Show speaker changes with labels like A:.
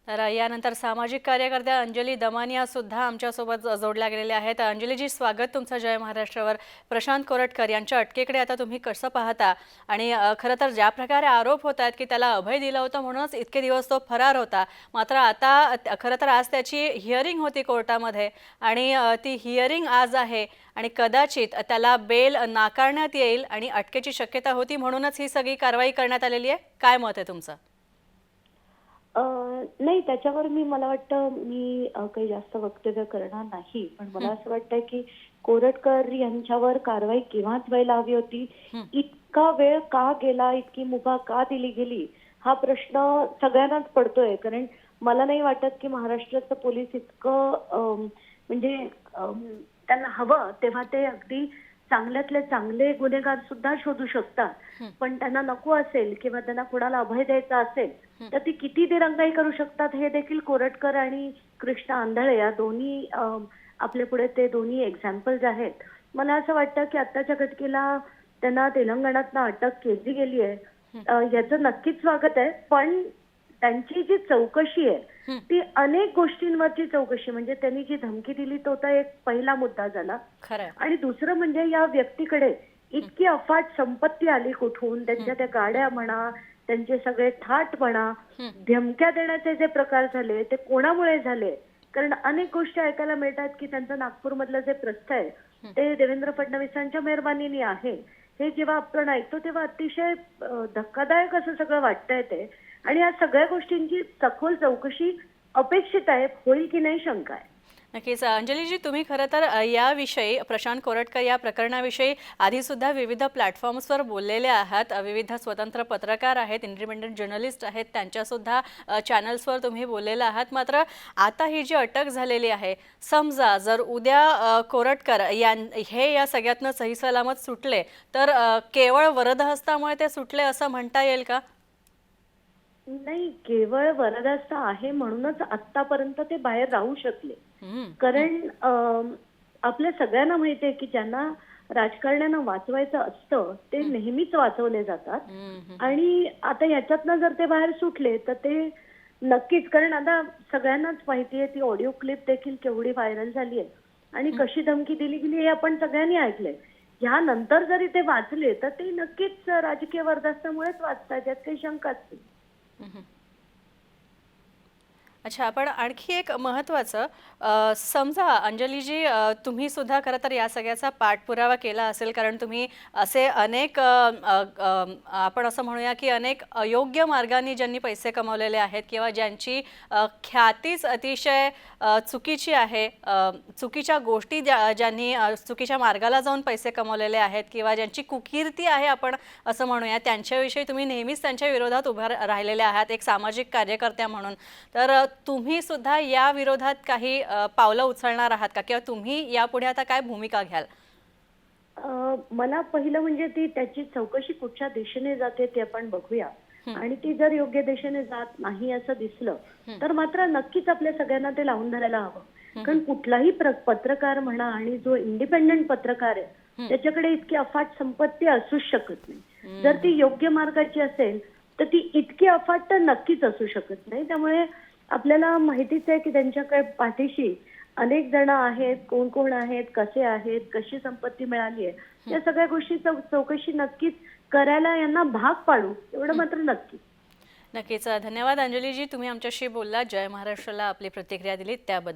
A: तर यानंतर सामाजिक कार्यकर्त्या अंजली दमानिया सुद्धा आमच्यासोबत जोडल्या गेलेल्या आहेत. अंजलीजी, स्वागत तुमचं जय महाराष्ट्रावर. प्रशांत कोरटकर यांच्या अटकेकडे आता तुम्ही कसं पाहता? आणि खरं तर ज्या प्रकारे आरोप होत आहेत की त्याला अभय दिलं होतं म्हणूनच इतके दिवस तो फरार होता, मात्र आता खरं तर आज त्याची हिअरिंग होती कोर्टामध्ये आणि ती हिअरिंग आज आहे आणि कदाचित त्याला बेल नाकारण्यात येईल आणि अटकेची शक्यता होती म्हणूनच ही सगळी कारवाई करण्यात आलेली आहे. काय मत आहे तुमचं?
B: नाही, त्याच्यावर मला वाटतं मी काही जास्त वक्तव्य करणार नाही. पण मला असं वाटतंय की कोरटकर यांच्यावर कारवाई केव्हाच व्हायला हवी होती. इतका वेळ का गेला, इतकी मुभा का दिली गेली, हा प्रश्न सगळ्यांनाच पडतोय. कारण मला नाही वाटत की महाराष्ट्राचं पोलीस इतकं म्हणजे त्यांना हवं तेव्हा ते अगदी चांगल्यातले चांगले गुन्हेगार सुद्धा शोधू शकतात. पण त्यांना नको असेल किंवा त्यांना कुणाला अभय द्यायचा असेल तर ती किती दिरंगाई करू शकतात हे देखील कोरटकर आणि कृष्णा आंधळे या दोन्ही आपल्या पुढे ते दोन्ही एक्झाम्पल्स आहेत. मला असं वाटतं की आत्ताच्या घटनेला त्यांना तेलंगणातनं अटक केली गेली आहे, याचं नक्कीच स्वागत आहे. पण त्यांची जी चौकशी आहे ती अनेक गोष्टींवरची चौकशी, म्हणजे त्यांनी जी धमकी दिली तो तर एक पहिला मुद्दा झाला. आणि दुसरं म्हणजे या व्यक्तीकडे इतकी अफाट संपत्ती आली कुठून, त्यांच्या त्या गाड्या म्हणा, त्यांचे सगळे थाट म्हणा, धमक्या देण्याचे जे प्रकार झाले ते कोणामुळे झाले. कारण अनेक गोष्टी ऐकायला मिळतात की त्यांचं नागपूरमधलं जे प्रस्थ आहे ते देवेंद्र फडणवीसांच्या मेहरबानीने आहे. हे जेव्हा आपण ऐकतो तेव्हा अतिशय धक्कादायक असं सगळं वाटतंय ते. आणि या सगळ्या गोष्टींची सखोल चौकशी अपेक्षित आहे. होईल की नाही शंका आहे.
A: नक्कीच. अंजलीजी, तुम्ही खरं तर याविषयी प्रशांत कोरटकर या प्रकरणाविषयी आधीसुद्धा विविध प्लॅटफॉर्म्सवर बोललेले आहात. विविध स्वतंत्र पत्रकार आहेत, इंडिपेंडंट जर्नलिस्ट आहेत, त्यांच्यासुद्धा चॅनल्सवर तुम्ही बोललेले आहात. मात्र आता ही जी अटक झालेली आहे, समजा जर उद्या कोरटकर हे या सगळ्यातनं सही सलामत सुटले तर केवळ वरदहस्तामुळे ते सुटले असं म्हणता येईल का?
B: नाही, केवळ वरदहस्त आहे म्हणूनच आतापर्यंत ते बाहेर राहू शकले. कारण आपल्या सगळ्यांना माहितीये की ज्यांना राजकारण्यांना वाचवायचं असतं ते नेहमीच वाचवले जातात. आणि आता याच्यातनं जर ते बाहेर सुटले तर ते नक्कीच, कारण आता सगळ्यांनाच माहितीये ती ऑडिओ क्लिप देखील केवढी व्हायरल झाली आहे आणि कशी धमकी दिली गेली हे आपण सगळ्यांनी ऐकलंय. ह्यानंतर जरी ते वाचले तर ते नक्कीच राजकीय वरदहस्तामुळेच वाचतात, यात काही शंकाच नाही.
A: अच्छा, पण आणखी एक महत्त्वाचं, समजा अंजलीजी, तुम्ही सुद्धा खरं तर या सगळ्याचा पाठपुरावा केला असेल, कारण तुम्ही असे अनेक आपण असं म्हणूया की अनेक अयोग्य मार्गाने ज्यांनी पैसे कमवलेले आहेत किंवा ज्यांची ख्यातीच अतिशय चुकीची आहे, चुकीच्या गोष्टी ज्यांनी चुकीच्या मार्गाला जाऊन पैसे कमवलेले आहेत किंवा ज्यांची कुकीर्ती आहे आपण असं म्हणूया, त्यांच्याविषयी तुम्ही नेहमीच त्यांच्या विरोधात उभा राहिलेले आहात एक सामाजिक कार्यकर्त्या म्हणून. तर तुम्ही सुद्धा या विरोधात काही पावलं उचलणार आहात का, किंवा तुम्ही यापुढे आता काय भूमिका घ्याल?
B: मला पहिलं म्हणजे त्याची चौकशी कुठच्या दिशेने जाते ते आपण बघूया. आणि ती जर योग्य दिशेने जात नाही असं दिसलं तर मात्र नक्कीच आपल्या सगळ्यांना ते लावून धरायला हवं. कारण कुठलाही पत्रकार म्हणा आणि जो इंडिपेंडंट पत्रकार आहे त्याच्याकडे इतकी अफाट संपत्ती असूच शकत नाही. जर ती योग्य मार्गाची असेल तर ती इतकी अफाट तर नक्कीच असू शकत नाही. त्यामुळे आपल्याला माहितीच आहे की त्यांच्याकडे पाठीशी अनेक जण आहेत, कोण कोण आहेत, कसे आहेत, कशी संपत्ती मिळाली आहे, या सगळ्या गोष्टी चौकशी नक्कीच करायला यांना भाग पाडू, एवढं मात्र नक्की.
A: नक्कीच. धन्यवाद अंजलीजी, तुम्ही आमच्याशी बोलला, जय महाराष्ट्राला आपली प्रतिक्रिया दिली त्याबद्दल.